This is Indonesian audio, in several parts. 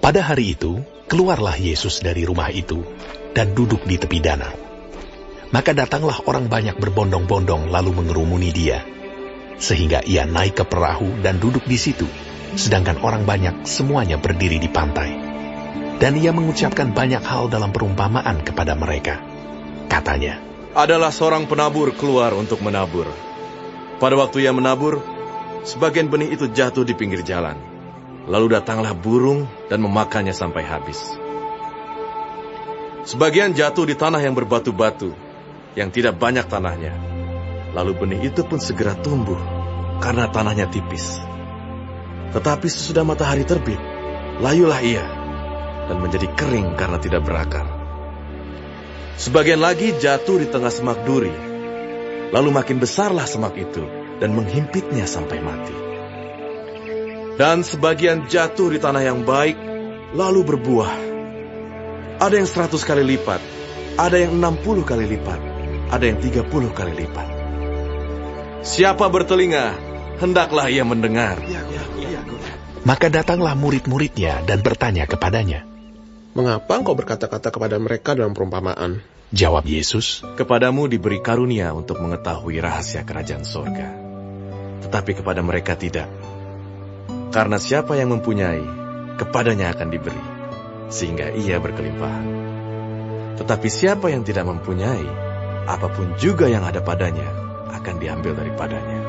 Pada hari itu, keluarlah Yesus dari rumah itu dan duduk di tepi danau. Maka datanglah orang banyak berbondong-bondong lalu mengerumuni dia, sehingga ia naik ke perahu dan duduk di situ, sedangkan orang banyak semuanya berdiri di pantai. Dan ia mengucapkan banyak hal dalam perumpamaan kepada mereka. Katanya, adalah seorang penabur keluar untuk menabur. Pada waktu ia menabur, sebagian benih itu jatuh di pinggir jalan. Lalu datanglah burung dan memakannya sampai habis. Sebagian jatuh di tanah yang berbatu-batu, yang tidak banyak tanahnya. Lalu benih itu pun segera tumbuh, karena tanahnya tipis. Tetapi sesudah matahari terbit, layulah ia, dan menjadi kering karena tidak berakar. Sebagian lagi jatuh di tengah semak duri, lalu makin besarlah semak itu, dan menghimpitnya sampai mati. Dan sebagian jatuh di tanah yang baik, lalu berbuah. Ada yang 100 kali lipat, ada yang 60 kali lipat, ada yang 30 kali lipat. Siapa bertelinga, hendaklah ia mendengar. Maka datanglah murid-muridnya dan bertanya kepadanya. Mengapa engkau berkata-kata kepada mereka dalam perumpamaan? Jawab Yesus, kepadamu diberi karunia untuk mengetahui rahasia kerajaan sorga. Tetapi kepada mereka tidak. Karena siapa yang mempunyai, kepadanya akan diberi, sehingga ia berkelimpahan. Tetapi siapa yang tidak mempunyai, apapun juga yang ada padanya, akan diambil daripadanya.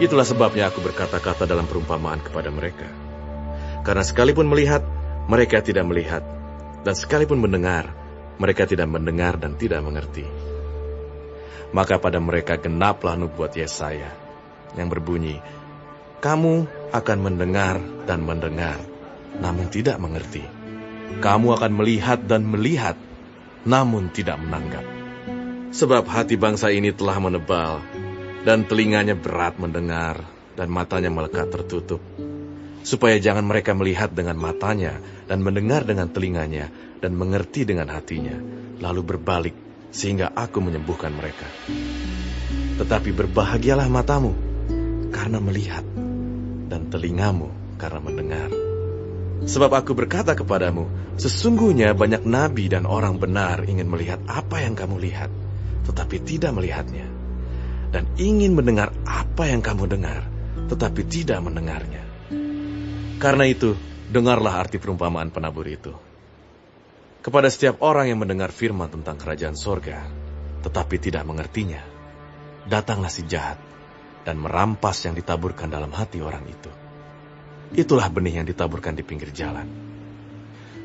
Itulah sebabnya aku berkata-kata dalam perumpamaan kepada mereka. Karena sekalipun melihat, mereka tidak melihat, dan sekalipun mendengar, mereka tidak mendengar dan tidak mengerti. Maka pada mereka genaplah nubuat Yesaya, yang berbunyi, kamu akan mendengar dan mendengar, namun tidak mengerti. Kamu akan melihat dan melihat, namun tidak menanggap. Sebab hati bangsa ini telah menebal, dan telinganya berat mendengar, dan matanya melekat tertutup. Supaya jangan mereka melihat dengan matanya, dan mendengar dengan telinganya, dan mengerti dengan hatinya, lalu berbalik, sehingga aku menyembuhkan mereka. Tetapi berbahagialah matamu, karena melihat, dan telingamu karena mendengar. Sebab aku berkata kepadamu, sesungguhnya banyak nabi dan orang benar ingin melihat apa yang kamu lihat, tetapi tidak melihatnya. Dan ingin mendengar apa yang kamu dengar, tetapi tidak mendengarnya. Karena itu, dengarlah arti perumpamaan penabur itu. Kepada setiap orang yang mendengar firman tentang kerajaan sorga, tetapi tidak mengertinya, datanglah si jahat, dan merampas yang ditaburkan dalam hati orang itu. Itulah benih yang ditaburkan di pinggir jalan.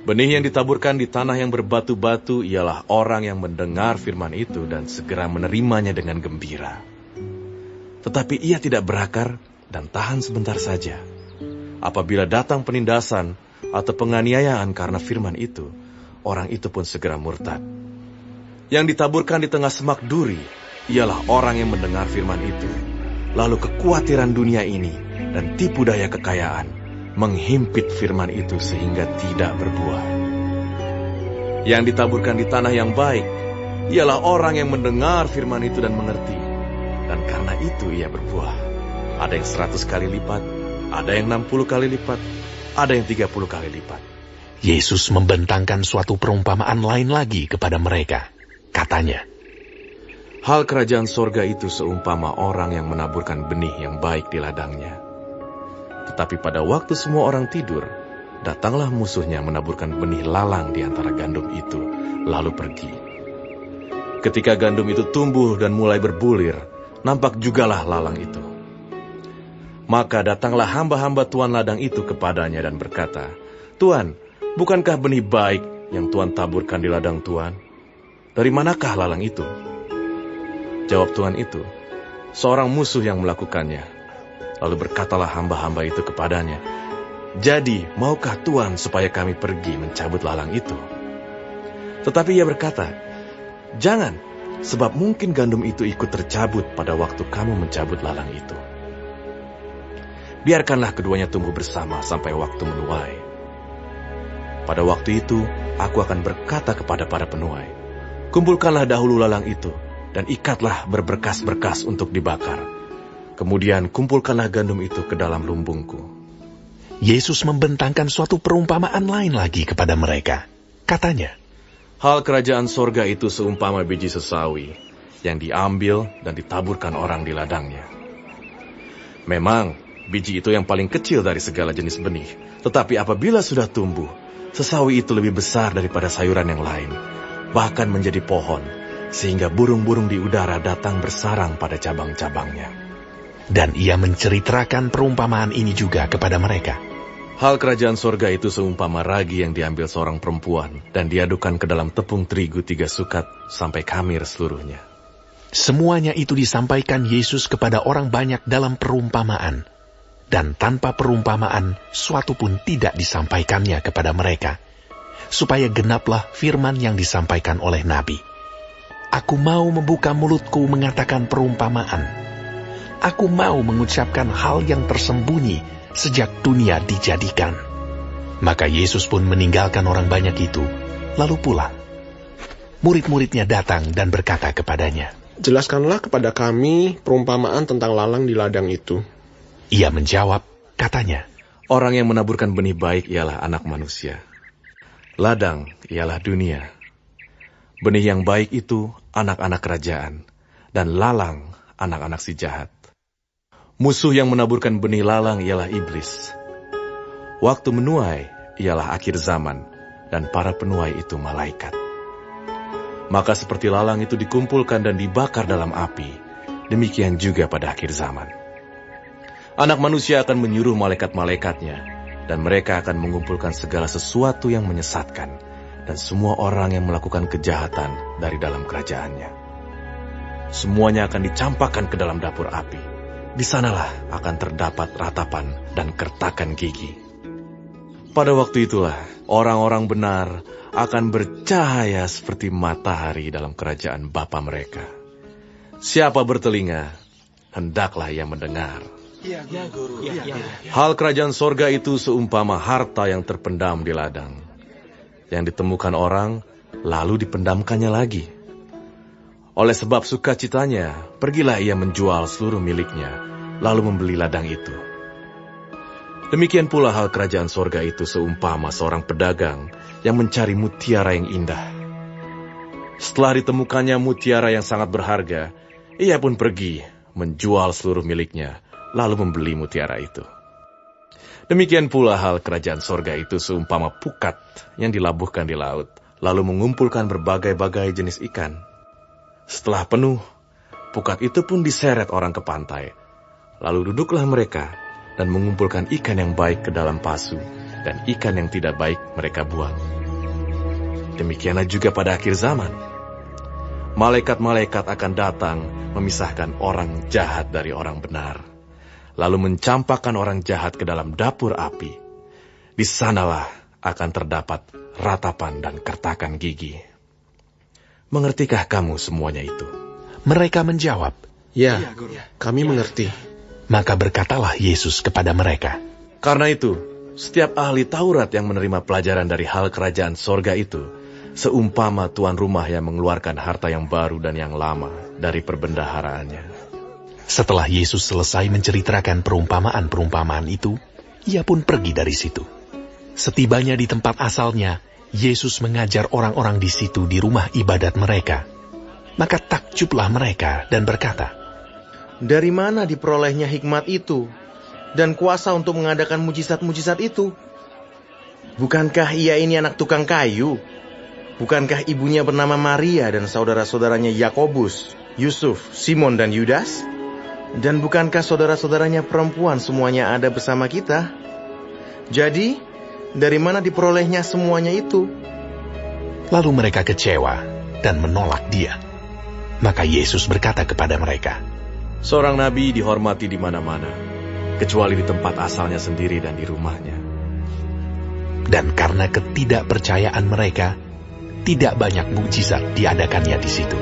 Benih yang ditaburkan di tanah yang berbatu-batu ialah orang yang mendengar firman itu dan segera menerimanya dengan gembira. Tetapi ia tidak berakar dan tahan sebentar saja. Apabila datang penindasan atau penganiayaan karena firman itu, orang itu pun segera murtad. Yang ditaburkan di tengah semak duri ialah orang yang mendengar firman itu, lalu kekhawatiran dunia ini dan tipu daya kekayaan menghimpit firman itu sehingga tidak berbuah. Yang ditaburkan di tanah yang baik ialah orang yang mendengar firman itu dan mengerti, dan karena itu ia berbuah. Ada yang 100 kali lipat, ada yang 60 kali lipat, ada yang 30 kali lipat. Yesus membentangkan suatu perumpamaan lain lagi kepada mereka. Katanya, hal kerajaan sorga itu seumpama orang yang menaburkan benih yang baik di ladangnya. Tetapi pada waktu semua orang tidur, datanglah musuhnya menaburkan benih lalang di antara gandum itu, lalu pergi. Ketika gandum itu tumbuh dan mulai berbulir, nampak jugalah lalang itu. Maka datanglah hamba-hamba tuan ladang itu kepadanya dan berkata, Tuan, bukankah benih baik yang Tuan taburkan di ladang Tuan? Dari manakah lalang itu? Jawab tuan itu, seorang musuh yang melakukannya. Lalu berkatalah hamba-hamba itu kepadanya, jadi maukah Tuan supaya kami pergi mencabut lalang itu? Tetapi ia berkata, jangan, sebab mungkin gandum itu ikut tercabut pada waktu kamu mencabut lalang itu. Biarkanlah keduanya tumbuh bersama sampai waktu menuai. Pada waktu itu, aku akan berkata kepada para penuai, kumpulkanlah dahulu lalang itu, dan ikatlah berberkas-berkas untuk dibakar. Kemudian kumpulkanlah gandum itu ke dalam lumbungku. Yesus membentangkan suatu perumpamaan lain lagi kepada mereka. Katanya, hal kerajaan sorga itu seumpama biji sesawi yang diambil dan ditaburkan orang di ladangnya. Memang, biji itu yang paling kecil dari segala jenis benih. Tetapi apabila sudah tumbuh, sesawi itu lebih besar daripada sayuran yang lain, bahkan menjadi pohon, sehingga burung-burung di udara datang bersarang pada cabang-cabangnya. Dan ia menceritakan perumpamaan ini juga kepada mereka. Hal kerajaan sorga itu seumpama ragi yang diambil seorang perempuan dan diadukkan ke dalam tepung terigu 3 sukat sampai khamir seluruhnya. Semuanya itu disampaikan Yesus kepada orang banyak dalam perumpamaan. Dan tanpa perumpamaan, suatu pun tidak disampaikannya kepada mereka, supaya genaplah firman yang disampaikan oleh Nabi. Aku mau membuka mulutku mengatakan perumpamaan. Aku mau mengucapkan hal yang tersembunyi sejak dunia dijadikan. Maka Yesus pun meninggalkan orang banyak itu, lalu pulang. Murid-muridnya datang dan berkata kepadanya, Jelaskanlah kepada kami perumpamaan tentang lalang di ladang itu. Ia menjawab, katanya, orang yang menaburkan benih baik ialah anak manusia. Ladang ialah dunia. Benih yang baik itu anak-anak kerajaan, dan lalang anak-anak si jahat. Musuh yang menaburkan benih lalang ialah iblis. Waktu menuai ialah akhir zaman, dan para penuai itu malaikat. Maka seperti lalang itu dikumpulkan dan dibakar dalam api, demikian juga pada akhir zaman. Anak manusia akan menyuruh malaikat-malaikatnya, dan mereka akan mengumpulkan segala sesuatu yang menyesatkan, dan semua orang yang melakukan kejahatan dari dalam kerajaannya. Semuanya akan dicampakkan ke dalam dapur api. Di sanalah akan terdapat ratapan dan kertakan gigi. Pada waktu itulah, orang-orang benar akan bercahaya seperti matahari dalam kerajaan Bapa mereka. Siapa bertelinga, hendaklah ia mendengar. Ya, Guru. Hal kerajaan sorga itu seumpama harta yang terpendam di ladang, yang ditemukan orang, lalu dipendamkannya lagi. Oleh sebab sukacitanya, pergilah ia menjual seluruh miliknya, lalu membeli ladang itu. Demikian pula hal kerajaan sorga itu seumpama seorang pedagang yang mencari mutiara yang indah. Setelah ditemukannya mutiara yang sangat berharga, ia pun pergi menjual seluruh miliknya, lalu membeli mutiara itu. Demikian pula hal kerajaan sorga itu seumpama pukat yang dilabuhkan di laut, lalu mengumpulkan berbagai-bagai jenis ikan. Setelah penuh, pukat itu pun diseret orang ke pantai. Lalu duduklah mereka dan mengumpulkan ikan yang baik ke dalam pasu, dan ikan yang tidak baik mereka buang. Demikianlah juga pada akhir zaman. Malaikat-malaikat akan datang memisahkan orang jahat dari orang benar, lalu mencampakkan orang jahat ke dalam dapur api. Di sanalah akan terdapat ratapan dan kertakan gigi. Mengertikah kamu semuanya itu? Mereka menjawab, Ya, kami mengerti. maka berkatalah Yesus kepada mereka, Karena itu, setiap ahli Taurat yang menerima pelajaran dari hal kerajaan sorga itu, seumpama tuan rumah yang mengeluarkan harta yang baru dan yang lama dari perbendaharaannya. Setelah Yesus selesai menceritakan perumpamaan-perumpamaan itu, ia pun pergi dari situ. Setibanya di tempat asalnya, Yesus mengajar orang-orang di situ di rumah ibadat mereka. Maka takjublah mereka dan berkata, Dari mana diperolehnya hikmat itu dan kuasa untuk mengadakan mujizat-mujizat itu? Bukankah ia ini anak tukang kayu? Bukankah ibunya bernama Maria dan saudara-saudaranya Yakobus, Yusuf, Simon, dan Yudas? Dan bukankah saudara-saudaranya perempuan semuanya ada bersama kita? Jadi, dari mana diperolehnya semuanya itu? Lalu mereka kecewa dan menolak dia. Maka Yesus berkata kepada mereka, Seorang nabi dihormati di mana-mana, kecuali di tempat asalnya sendiri dan di rumahnya. Dan karena ketidakpercayaan mereka, tidak banyak mukjizat diadakannya di situ.